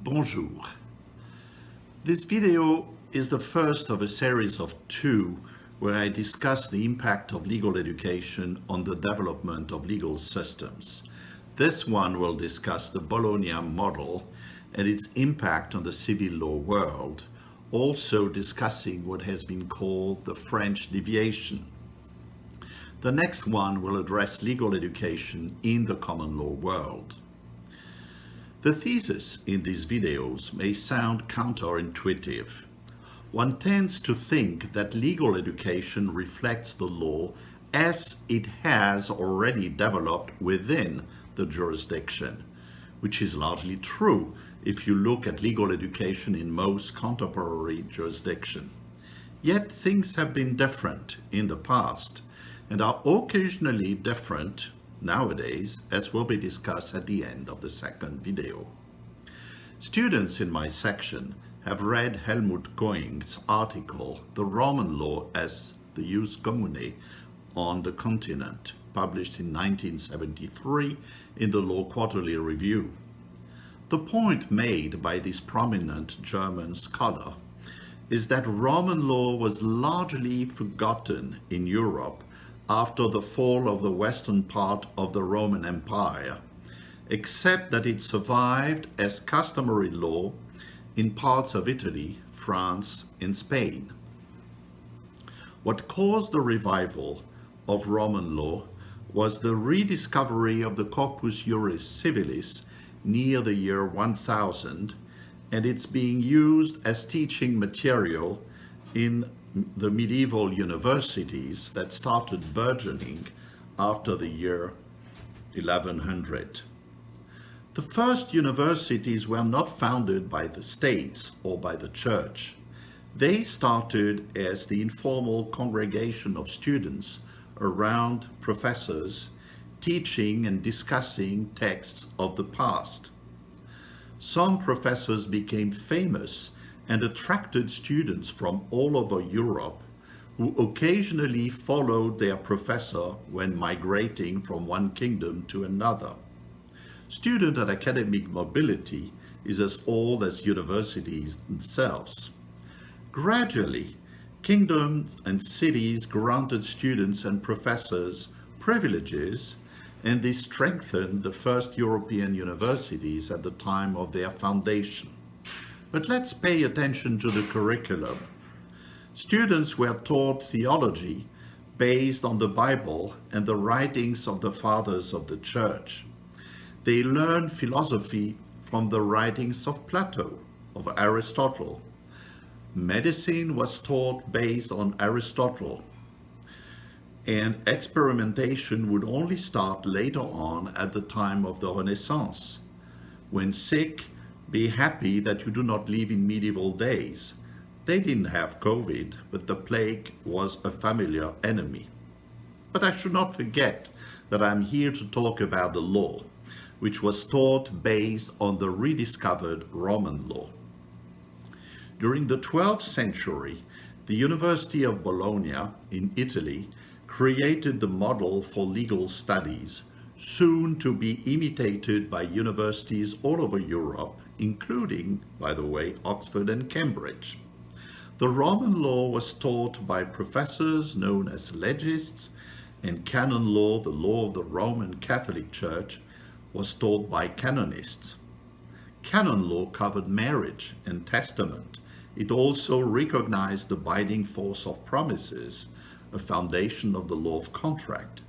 Bonjour. This video is the first of a series of two where I discuss the impact of legal education on the development of legal systems. This one will discuss the Bologna model and its impact on the civil law world, also discussing what has been called the French Deviation. The next one will address legal education in the common law world. The thesis in these videos may sound counterintuitive. One tends to think that legal education reflects the law as it has already developed within the jurisdiction, which is largely true if you look at legal education in most contemporary jurisdictions. Yet things have been different in the past and are occasionally different nowadays, as will be discussed at the end of the second video. Students in my section have read Helmut Koenig's article, The Roman Law as the Jus Commune on the Continent, published in 1973 in the Law Quarterly Review. The point made by this prominent German scholar is that Roman law was largely forgotten in Europe after the fall of the western part of the Roman Empire, except that it survived as customary law in parts of Italy, France, and Spain. What caused the revival of Roman law was the rediscovery of the Corpus Juris Civilis near the year 1000, and it's being used as teaching material in the medieval universities that started burgeoning after the year 1100. The first universities were not founded by the states or by the church. They started as the informal congregation of students around professors teaching and discussing texts of the past. Some professors became famous and attracted students from all over Europe who occasionally followed their professor when migrating from one kingdom to another. Student and academic mobility is as old as universities themselves. Gradually, kingdoms and cities granted students and professors privileges, and this strengthened the first European universities at the time of their foundation. But let's pay attention to the curriculum. Students were taught theology based on the Bible and the writings of the fathers of the church. They learned philosophy from the writings of Plato, of Aristotle. Medicine was taught based on Aristotle, and experimentation would only start later on at the time of the Renaissance. When sick, be happy that you do not live in medieval days. They didn't have COVID, but the plague was a familiar enemy. But I should not forget that I'm here to talk about the law, which was taught based on the rediscovered Roman law. During the 12th century, the University of Bologna in Italy created the model for legal studies, soon to be imitated by universities all over Europe, including, by the way, Oxford and Cambridge. The Roman law was taught by professors known as legists, and canon law, the law of the Roman Catholic Church, was taught by canonists. Canon law covered marriage and testament. It also recognized the binding force of promises, a foundation of the law of contract.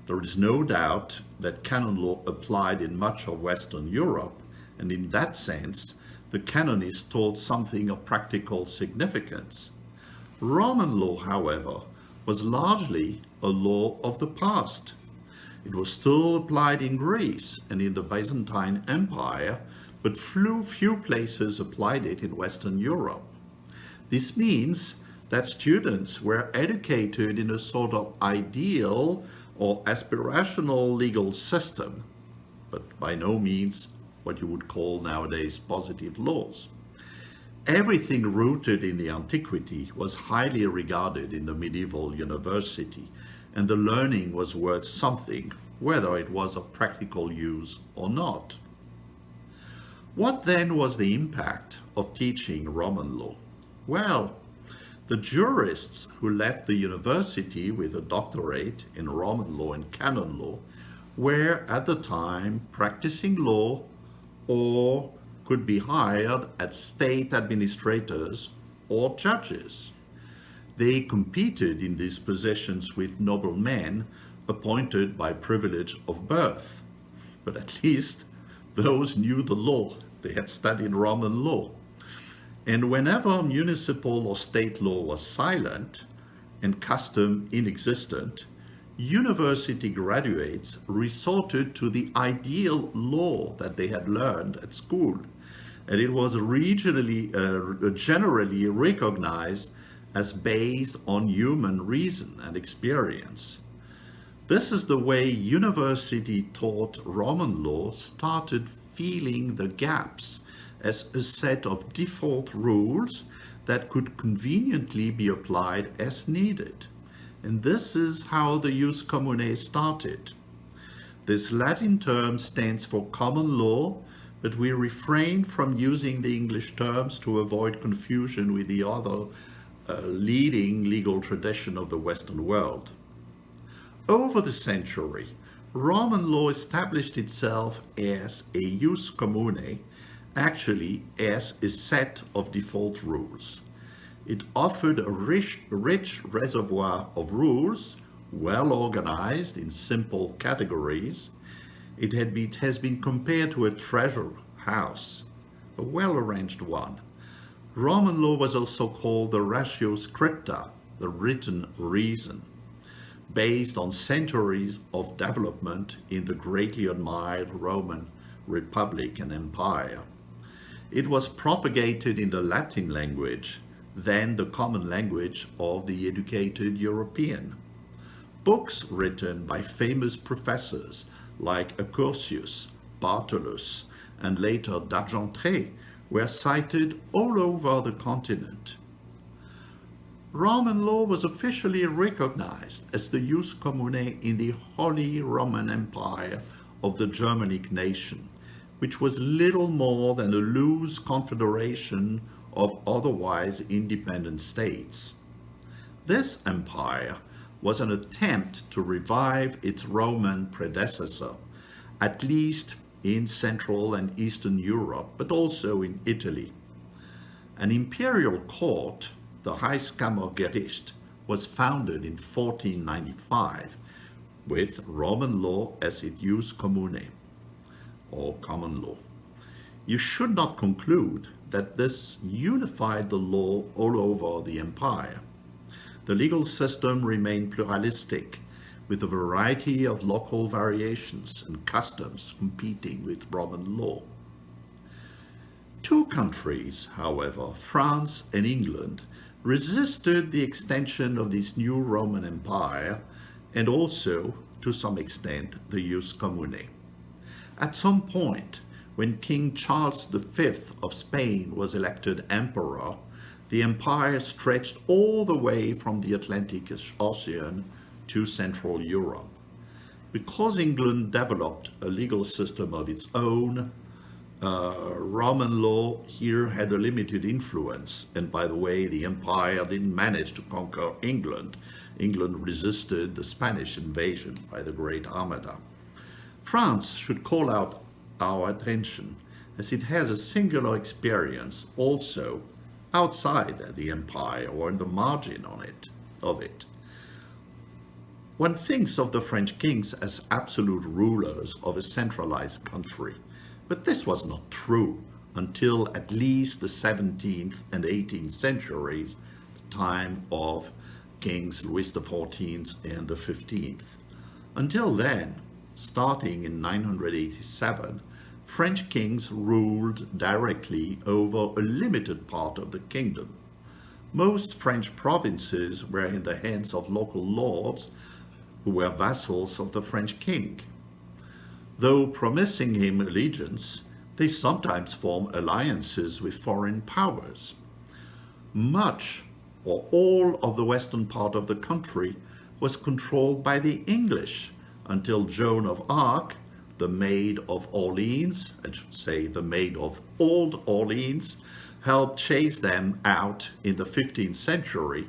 There is no doubt that canon law applied in much of Western Europe, and in that sense, the canonists taught something of practical significance. Roman law, however, was largely a law of the past. It was still applied in Greece and in the Byzantine Empire, but few places applied it in Western Europe. This means that students were educated in a sort of ideal or aspirational legal system, but by no means what you would call nowadays positive laws. Everything rooted in the antiquity was highly regarded in the medieval university, and the learning was worth something, whether it was of practical use or not. What then was the impact of teaching Roman law? Well, the jurists who left the university with a doctorate in Roman law and canon law were at the time practicing law or could be hired as state administrators or judges. They competed in these positions with noblemen appointed by privilege of birth. But at least those knew the law. They had studied Roman law. And whenever municipal or state law was silent and custom inexistent, university graduates resorted to the ideal law that they had learned at school. And it was generally recognized as based on human reason and experience. This is the way university taught Roman law started filling the gaps as a set of default rules that could conveniently be applied as needed. And this is how the jus commune started. This Latin term stands for common law, but we refrain from using the English terms to avoid confusion with the other leading legal tradition of the Western world. Over the century, Roman law established itself as a jus commune, actually as a set of default rules. It offered a rich reservoir of rules, well organized in simple categories. It has been compared to a treasure house, a well-arranged one. Roman law was also called the ratio scripta, the written reason, based on centuries of development in the greatly admired Roman Republic and Empire. It was propagated in the Latin language, then the common language of the educated European. Books written by famous professors like Accursius, Bartolus, and later d'Argentré were cited all over the continent. Roman law was officially recognized as the jus commune in the Holy Roman Empire of the Germanic nation, which was little more than a loose confederation of otherwise independent states. This empire was an attempt to revive its Roman predecessor, at least in Central and Eastern Europe, but also in Italy. An imperial court, the Reichskammergericht, was founded in 1495 with Roman law as its jus commune, or common law. You should not conclude that this unified the law all over the empire. The legal system remained pluralistic, with a variety of local variations and customs competing with Roman law. Two countries, however, France and England, resisted the extension of this new Roman Empire and also, to some extent, the jus commune. At some point, when King Charles V of Spain was elected emperor, the empire stretched all the way from the Atlantic Ocean to Central Europe. Because England developed a legal system of its own, Roman law here had a limited influence. And by the way, the empire didn't manage to conquer England. England resisted the Spanish invasion by the Great Armada. France should call out our attention, as it has a singular experience also outside the empire or in the margin of it. One thinks of the French kings as absolute rulers of a centralized country, but this was not true until at least the 17th and 18th centuries, the time of Kings Louis XIV and the 15th. Until then, starting in 987, French kings ruled directly over a limited part of the kingdom. Most French provinces were in the hands of local lords who were vassals of the French king. Though promising him allegiance, they sometimes formed alliances with foreign powers. Much or all of the western part of the country was controlled by the English until Joan of Arc, the Maid of Orleans, I should say the Maid of Old Orleans, helped chase them out in the 15th century,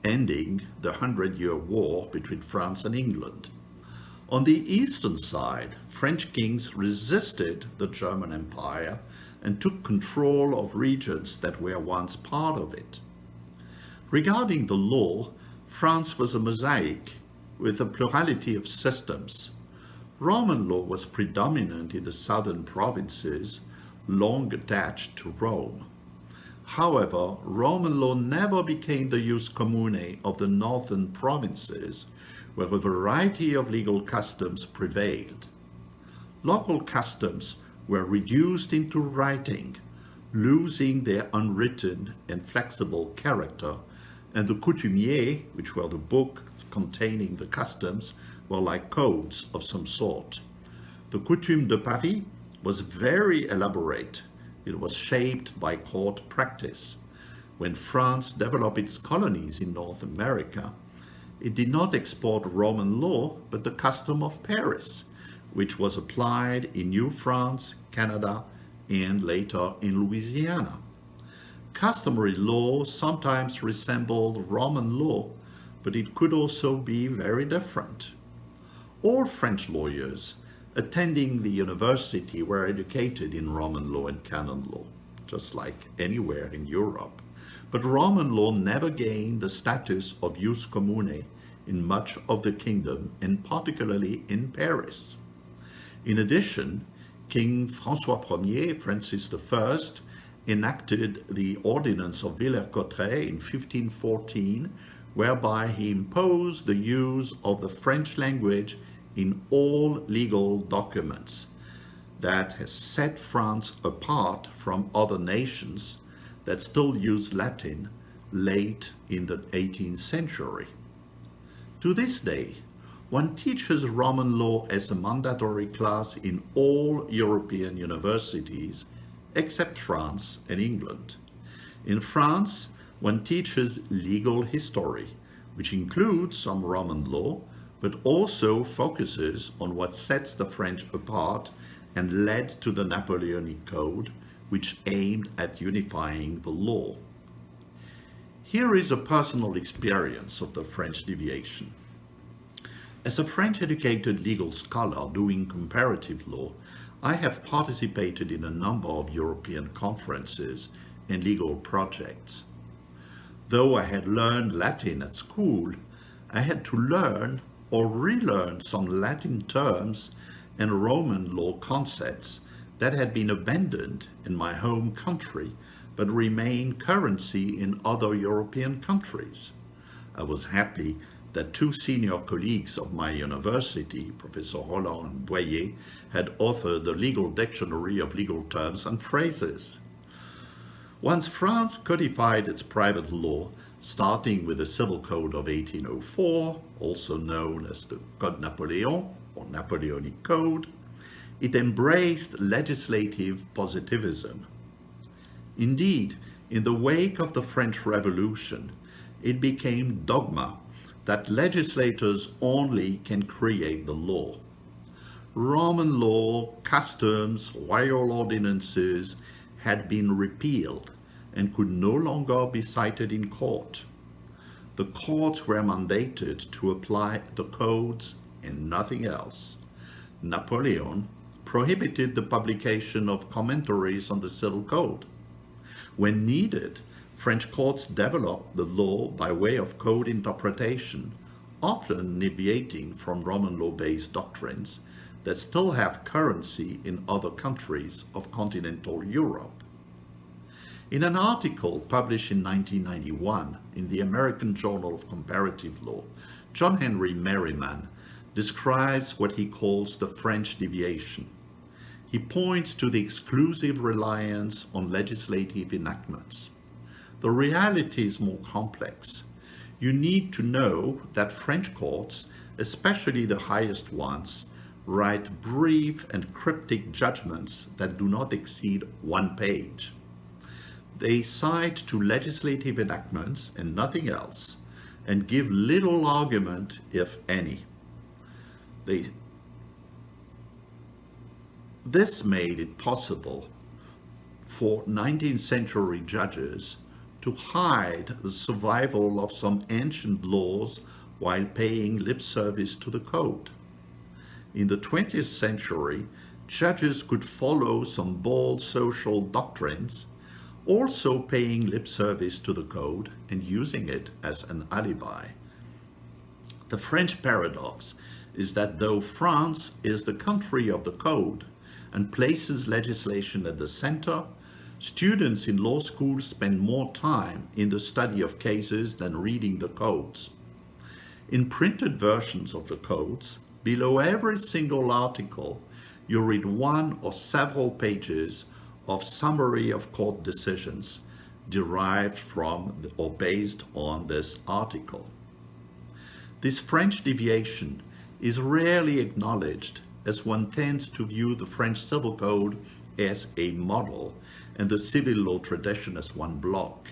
ending the 100-Year War between France and England. On the eastern side, French kings resisted the German Empire and took control of regions that were once part of it. Regarding the law, France was a mosaic with a plurality of systems. Roman law was predominant in the southern provinces, long attached to Rome. However, Roman law never became the jus commune of the northern provinces, where a variety of legal customs prevailed. Local customs were reduced into writing, losing their unwritten and flexible character, and the coutumiers, which were the book containing the customs, were like codes of some sort. The Coutume de Paris was very elaborate. It was shaped by court practice. When France developed its colonies in North America, it did not export Roman law, but the custom of Paris, which was applied in New France, Canada, and later in Louisiana. Customary law sometimes resembled Roman law, but it could also be very different. All French lawyers attending the university were educated in Roman law and canon law, just like anywhere in Europe. But Roman law never gained the status of jus commune in much of the kingdom, and particularly in Paris. In addition, King François Ier, Francis I, enacted the Ordinance of Villers-Cotterêts in 1514, whereby he imposed the use of the French language in all legal documents. That has set France apart from other nations that still use Latin late in the 18th century. To this day, one teaches Roman law as a mandatory class in all European universities, except France and England. In France, one teaches legal history, which includes some Roman law, but also focuses on what sets the French apart and led to the Napoleonic Code, which aimed at unifying the law. Here is a personal experience of the French deviation. As a French-educated legal scholar doing comparative law, I have participated in a number of European conferences and legal projects. Though I had learned Latin at school, I had to learn or relearn some Latin terms and Roman law concepts that had been abandoned in my home country but remain currency in other European countries. I was happy that two senior colleagues of my university, Professor Roland and Boyer, had authored the Legal Dictionary of Legal Terms and Phrases. Once France codified its private law, starting with the Civil Code of 1804, also known as the Code Napoleon or Napoleonic Code, it embraced legislative positivism. Indeed, in the wake of the French Revolution, it became dogma that legislators only can create the law. Roman law, customs, royal ordinances had been repealed and could no longer be cited in court. The courts were mandated to apply the codes and nothing else. Napoleon prohibited the publication of commentaries on the Civil Code. When needed, French courts developed the law by way of code interpretation, often deviating from Roman law-based doctrines that still have currency in other countries of continental Europe. In an article published in 1991 in the American Journal of Comparative Law, John Henry Merriman describes what he calls the French deviation. He points to the exclusive reliance on legislative enactments. The reality is more complex. You need to know that French courts, especially the highest ones, write brief and cryptic judgments that do not exceed 1 page. They cite to legislative enactments and nothing else, and give little argument, if any. This made it possible for 19th century judges to hide the survival of some ancient laws while paying lip service to the code. In the 20th century, judges could follow some bold social doctrines, also paying lip service to the code and using it as an alibi. The French paradox is that though France is the country of the code and places legislation at the center, students in law schools spend more time in the study of cases than reading the codes. In printed versions of the codes, below every single article, you read one or several pages of summary of court decisions derived from or based on this article. This French deviation is rarely acknowledged, as one tends to view the French Civil Code as a model and the civil law tradition as one block.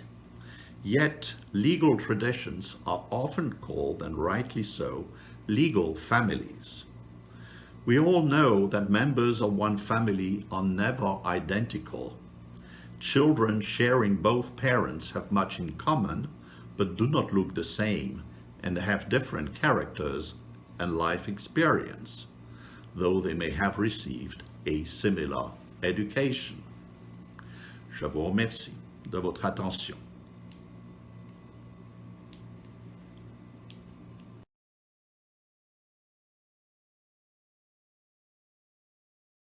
Yet, legal traditions are often called, and rightly so, legal families. We all know that members of one family are never identical. Children sharing both parents have much in common, but do not look the same and have different characters and life experience, though they may have received a similar education. Je vous remercie de votre attention.